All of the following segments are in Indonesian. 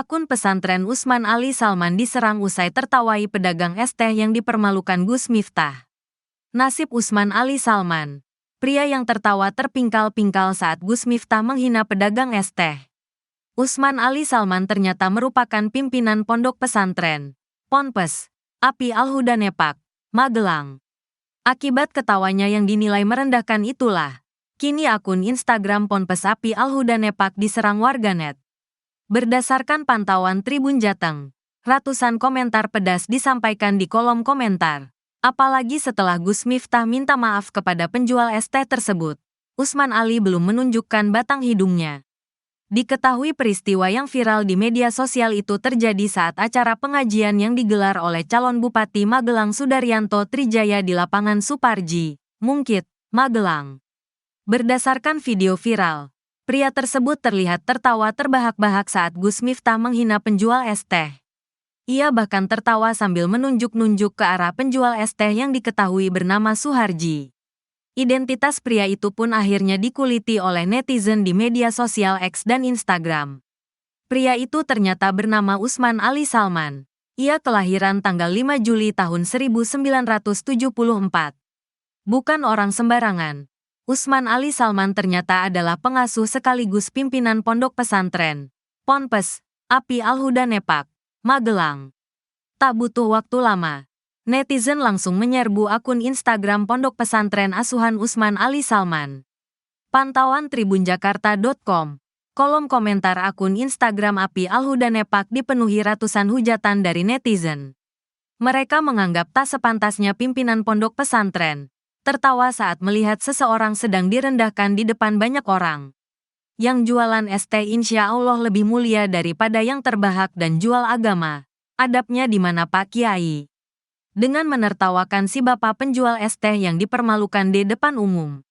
Akun pesantren Usman Ali Salman diserang usai tertawai pedagang es teh yang dipermalukan Gus Miftah. Nasib Usman Ali Salman, pria yang tertawa terpingkal-pingkal saat Gus Miftah menghina pedagang es teh. Usman Ali Salman ternyata merupakan pimpinan pondok pesantren Ponpes Api Al-Huda Nepak, Magelang. Akibat ketawanya yang dinilai merendahkan itulah, kini akun Instagram Ponpes Api Al-Huda Nepak diserang warganet. Berdasarkan pantauan Tribun Jateng, ratusan komentar pedas disampaikan di kolom komentar. Apalagi setelah Gus Miftah minta maaf kepada penjual es teh tersebut, Usman Ali belum menunjukkan batang hidungnya. Diketahui peristiwa yang viral di media sosial itu terjadi saat acara pengajian yang digelar oleh calon Bupati Magelang Sudaryanto Trijaya di lapangan Suparji, Mungkit, Magelang. Berdasarkan video viral, pria tersebut terlihat tertawa terbahak-bahak saat Gus Miftah menghina penjual es teh. Ia bahkan tertawa sambil menunjuk-nunjuk ke arah penjual es teh yang diketahui bernama Suharji. Identitas pria itu pun akhirnya dikuliti oleh netizen di media sosial X dan Instagram. Pria itu ternyata bernama Usman Ali Salman. Ia kelahiran tanggal 5 Juli tahun 1974. Bukan orang sembarangan. Usman Ali Salman ternyata adalah pengasuh sekaligus pimpinan pondok pesantren Ponpes Api Al-Huda Nepak, Magelang. Tak butuh waktu lama, netizen langsung menyerbu akun Instagram pondok pesantren asuhan Usman Ali Salman. Pantauan tribunjakarta.com, kolom komentar akun Instagram Api Al-Huda Nepak dipenuhi ratusan hujatan dari netizen. Mereka menganggap tak sepantasnya pimpinan pondok pesantren tertawa saat melihat seseorang sedang direndahkan di depan banyak orang. Yang jualan es teh insya Allah lebih mulia daripada yang terbahak dan jual agama. Adabnya di mana Pak Kiai? Dengan menertawakan si bapak penjual es teh yang dipermalukan di depan umum.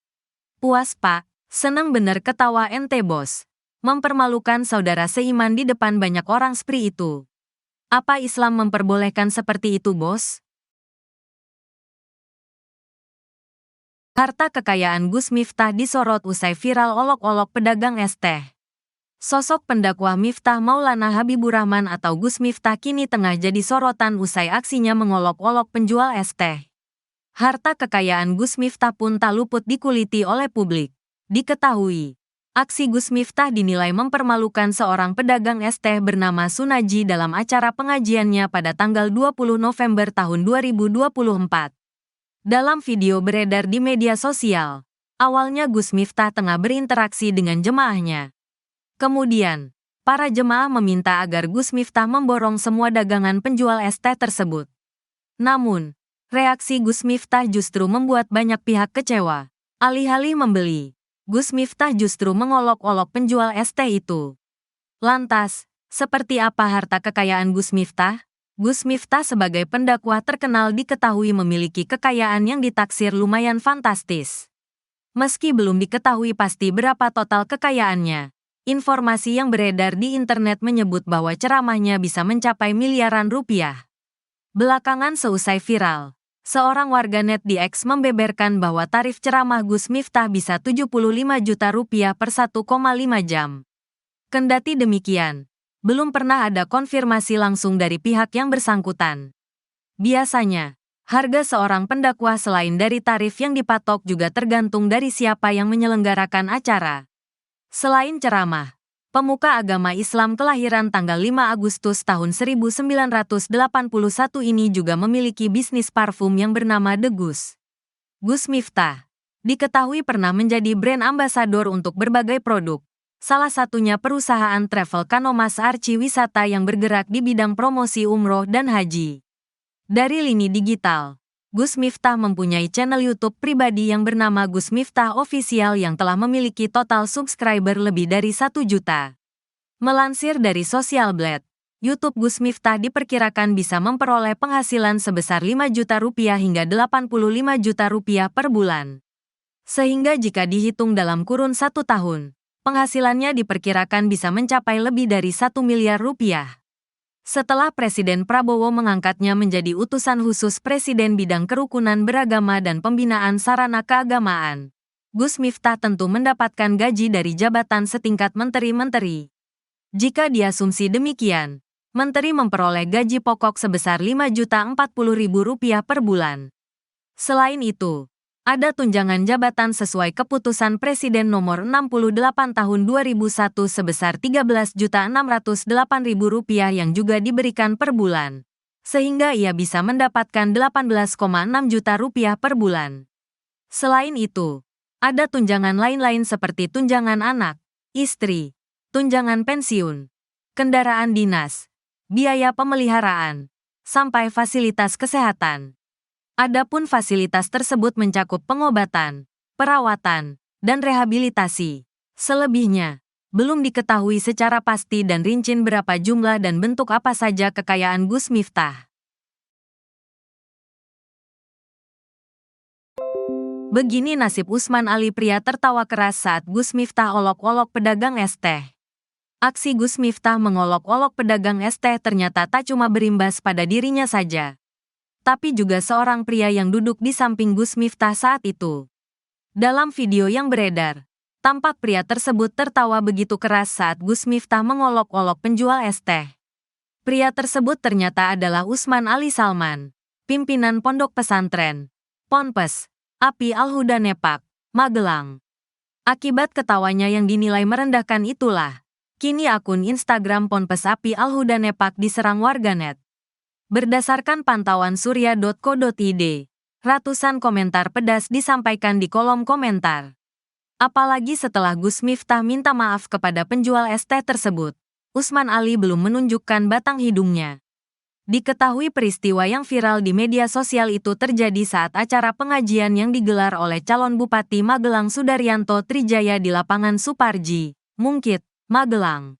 Puas Pak, seneng bener ketawa ente bos. Mempermalukan saudara seiman di depan banyak orang seperti itu. Apa Islam memperbolehkan seperti itu bos? Harta kekayaan Gus Miftah disorot usai viral olok-olok pedagang es teh. Sosok pendakwah Miftah Maulana Habibur Rahman atau Gus Miftah kini tengah jadi sorotan usai aksinya mengolok-olok penjual es teh. Harta kekayaan Gus Miftah pun tak luput dikuliti oleh publik. Diketahui, aksi Gus Miftah dinilai mempermalukan seorang pedagang es teh bernama Sunaji dalam acara pengajiannya pada tanggal 20 November tahun 2024. Dalam video beredar di media sosial, awalnya Gus Miftah tengah berinteraksi dengan jemaahnya. Kemudian, para jemaah meminta agar Gus Miftah memborong semua dagangan penjual es teh tersebut. Namun, reaksi Gus Miftah justru membuat banyak pihak kecewa. Alih-alih membeli, Gus Miftah justru mengolok-olok penjual es teh itu. Lantas, seperti apa harta kekayaan Gus Miftah? Gus Miftah sebagai pendakwah terkenal diketahui memiliki kekayaan yang ditaksir lumayan fantastis. Meski belum diketahui pasti berapa total kekayaannya, informasi yang beredar di internet menyebut bahwa ceramahnya bisa mencapai miliaran rupiah. Belakangan seusai viral, seorang warganet di X membeberkan bahwa tarif ceramah Gus Miftah bisa 75 juta rupiah per 1,5 jam. Kendati demikian, belum pernah ada konfirmasi langsung dari pihak yang bersangkutan. Biasanya, harga seorang pendakwah selain dari tarif yang dipatok juga tergantung dari siapa yang menyelenggarakan acara. Selain ceramah, pemuka agama Islam kelahiran tanggal 5 Agustus tahun 1981 ini juga memiliki bisnis parfum yang bernama The Gus. Gus Miftah diketahui pernah menjadi brand ambasador untuk berbagai produk. Salah satunya perusahaan travel Kanomas Arci Wisata yang bergerak di bidang promosi umroh dan haji. Dari lini digital, Gus Miftah mempunyai channel YouTube pribadi yang bernama Gus Miftah Official yang telah memiliki total subscriber lebih dari 1 juta. Melansir dari Social Blade, YouTube Gus Miftah diperkirakan bisa memperoleh penghasilan sebesar 5 juta rupiah hingga 85 juta rupiah per bulan. Sehingga jika dihitung dalam kurun 1 tahun, penghasilannya diperkirakan bisa mencapai lebih dari 1 miliar rupiah. Setelah Presiden Prabowo mengangkatnya menjadi utusan khusus Presiden bidang kerukunan beragama dan pembinaan sarana keagamaan, Gus Miftah tentu mendapatkan gaji dari jabatan setingkat menteri-menteri. Jika diasumsi demikian, menteri memperoleh gaji pokok sebesar Rp5.040.000 per bulan. Selain itu, ada tunjangan jabatan sesuai keputusan Presiden nomor 68 tahun 2001 sebesar Rp13.608.000 yang juga diberikan per bulan, sehingga ia bisa mendapatkan Rp18,6 juta per bulan. Selain itu, ada tunjangan lain-lain seperti tunjangan anak, istri, tunjangan pensiun, kendaraan dinas, biaya pemeliharaan, sampai fasilitas kesehatan. Adapun fasilitas tersebut mencakup pengobatan, perawatan, dan rehabilitasi. Selebihnya, belum diketahui secara pasti dan rinci berapa jumlah dan bentuk apa saja kekayaan Gus Miftah. Begini nasib Usman Ali, pria tertawa keras saat Gus Miftah olok-olok pedagang es teh. Aksi Gus Miftah mengolok-olok pedagang es teh ternyata tak cuma berimbas pada dirinya saja, tapi juga seorang pria yang duduk di samping Gus Miftah saat itu. Dalam video yang beredar, tampak pria tersebut tertawa begitu keras saat Gus Miftah mengolok-olok penjual es teh. Pria tersebut ternyata adalah Usman Ali Salman, pimpinan pondok pesantren Ponpes Api Al-Huda Nepak, Magelang. Akibat ketawanya yang dinilai merendahkan itulah, kini akun Instagram Ponpes Api Al-Huda Nepak diserang warganet. Berdasarkan pantauan surya.co.id, ratusan komentar pedas disampaikan di kolom komentar. Apalagi setelah Gus Miftah minta maaf kepada penjual es teh tersebut, Usman Ali belum menunjukkan batang hidungnya. Diketahui peristiwa yang viral di media sosial itu terjadi saat acara pengajian yang digelar oleh calon Bupati Magelang Sudaryanto Trijaya di lapangan Suparji, Mungkit, Magelang.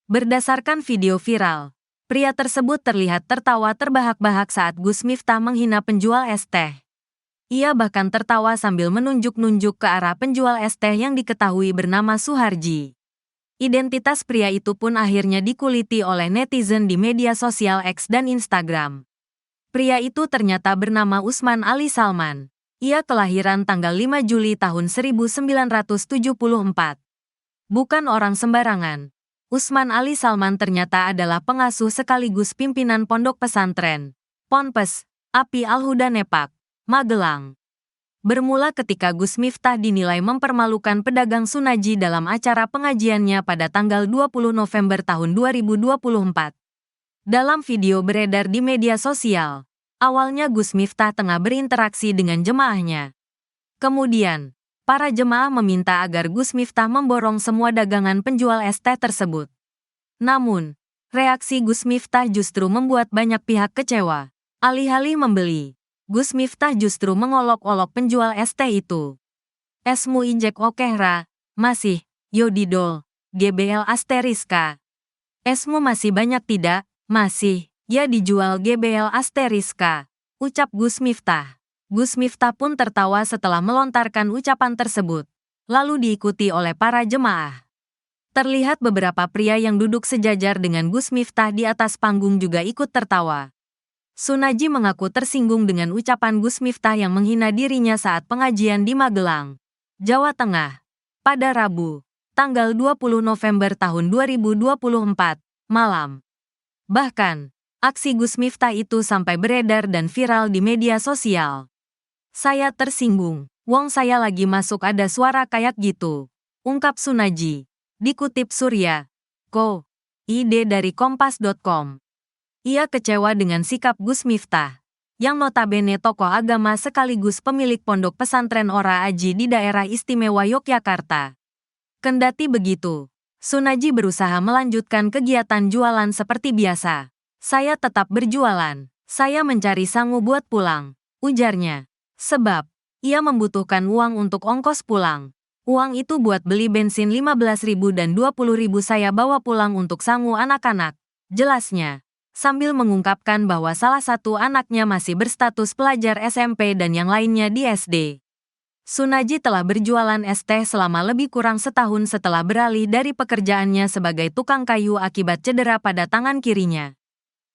Berdasarkan video viral, pria tersebut terlihat tertawa terbahak-bahak saat Gus Miftah menghina penjual es teh. Ia bahkan tertawa sambil menunjuk-nunjuk ke arah penjual es teh yang diketahui bernama Suharji. Identitas pria itu pun akhirnya dikuliti oleh netizen di media sosial X dan Instagram. Pria itu ternyata bernama Usman Ali Salman. Ia kelahiran tanggal 5 Juli tahun 1974. Bukan orang sembarangan. Usman Ali Salman ternyata adalah pengasuh sekaligus pimpinan pondok pesantren Ponpes Api Al-Huda Nepak, Magelang. Bermula ketika Gus Miftah dinilai mempermalukan pedagang Sunaji dalam acara pengajiannya pada tanggal 20 November tahun 2024. Dalam video beredar di media sosial, awalnya Gus Miftah tengah berinteraksi dengan jemaahnya. Kemudian, para jemaah meminta agar Gus Miftah memborong semua dagangan penjual es teh tersebut. Namun, reaksi Gus Miftah justru membuat banyak pihak kecewa. Alih-alih membeli, Gus Miftah justru mengolok-olok penjual es teh itu. Esmu injek okehra, masih, yodidol, GBL asteriska. Esmu masih banyak tidak, masih, ya dijual GBL asteriska, ucap Gus Miftah. Gus Miftah pun tertawa setelah melontarkan ucapan tersebut, lalu diikuti oleh para jemaah. Terlihat beberapa pria yang duduk sejajar dengan Gus Miftah di atas panggung juga ikut tertawa. Sunaji mengaku tersinggung dengan ucapan Gus Miftah yang menghina dirinya saat pengajian di Magelang, Jawa Tengah, pada Rabu, tanggal 20 November tahun 2024, malam. Bahkan, aksi Gus Miftah itu sampai beredar dan viral di media sosial. Saya tersinggung, wong saya lagi masuk ada suara kayak gitu, ungkap Sunaji, dikutip surya.co.id dari kompas.com. Ia kecewa dengan sikap Gus Miftah, yang notabene tokoh agama sekaligus pemilik pondok pesantren Ora Aji di daerah istimewa Yogyakarta. Kendati begitu, Sunaji berusaha melanjutkan kegiatan jualan seperti biasa. Saya tetap berjualan, saya mencari sangu buat pulang, ujarnya. Sebab, ia membutuhkan uang untuk ongkos pulang. Uang itu buat beli bensin 15.000 dan 20.000 saya bawa pulang untuk sangu anak-anak, jelasnya. Sambil mengungkapkan bahwa salah satu anaknya masih berstatus pelajar SMP dan yang lainnya di SD. Sunaji telah berjualan es teh selama lebih kurang setahun setelah beralih dari pekerjaannya sebagai tukang kayu akibat cedera pada tangan kirinya.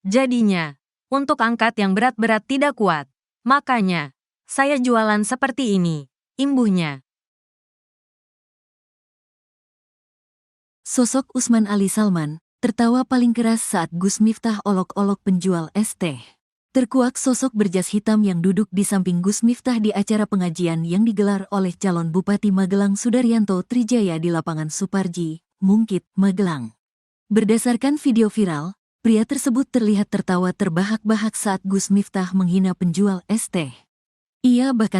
Jadinya, untuk angkat yang berat-berat tidak kuat. Makanya, saya jualan seperti ini, imbuhnya. Sosok Usman Ali Salman tertawa paling keras saat Gus Miftah olok-olok penjual es teh. Terkuak sosok berjas hitam yang duduk di samping Gus Miftah di acara pengajian yang digelar oleh calon Bupati Magelang Sudaryanto Trijaya di lapangan Suparji, Mungkit, Magelang. Berdasarkan video viral, pria tersebut terlihat tertawa terbahak-bahak saat Gus Miftah menghina penjual es teh. Ia bahkan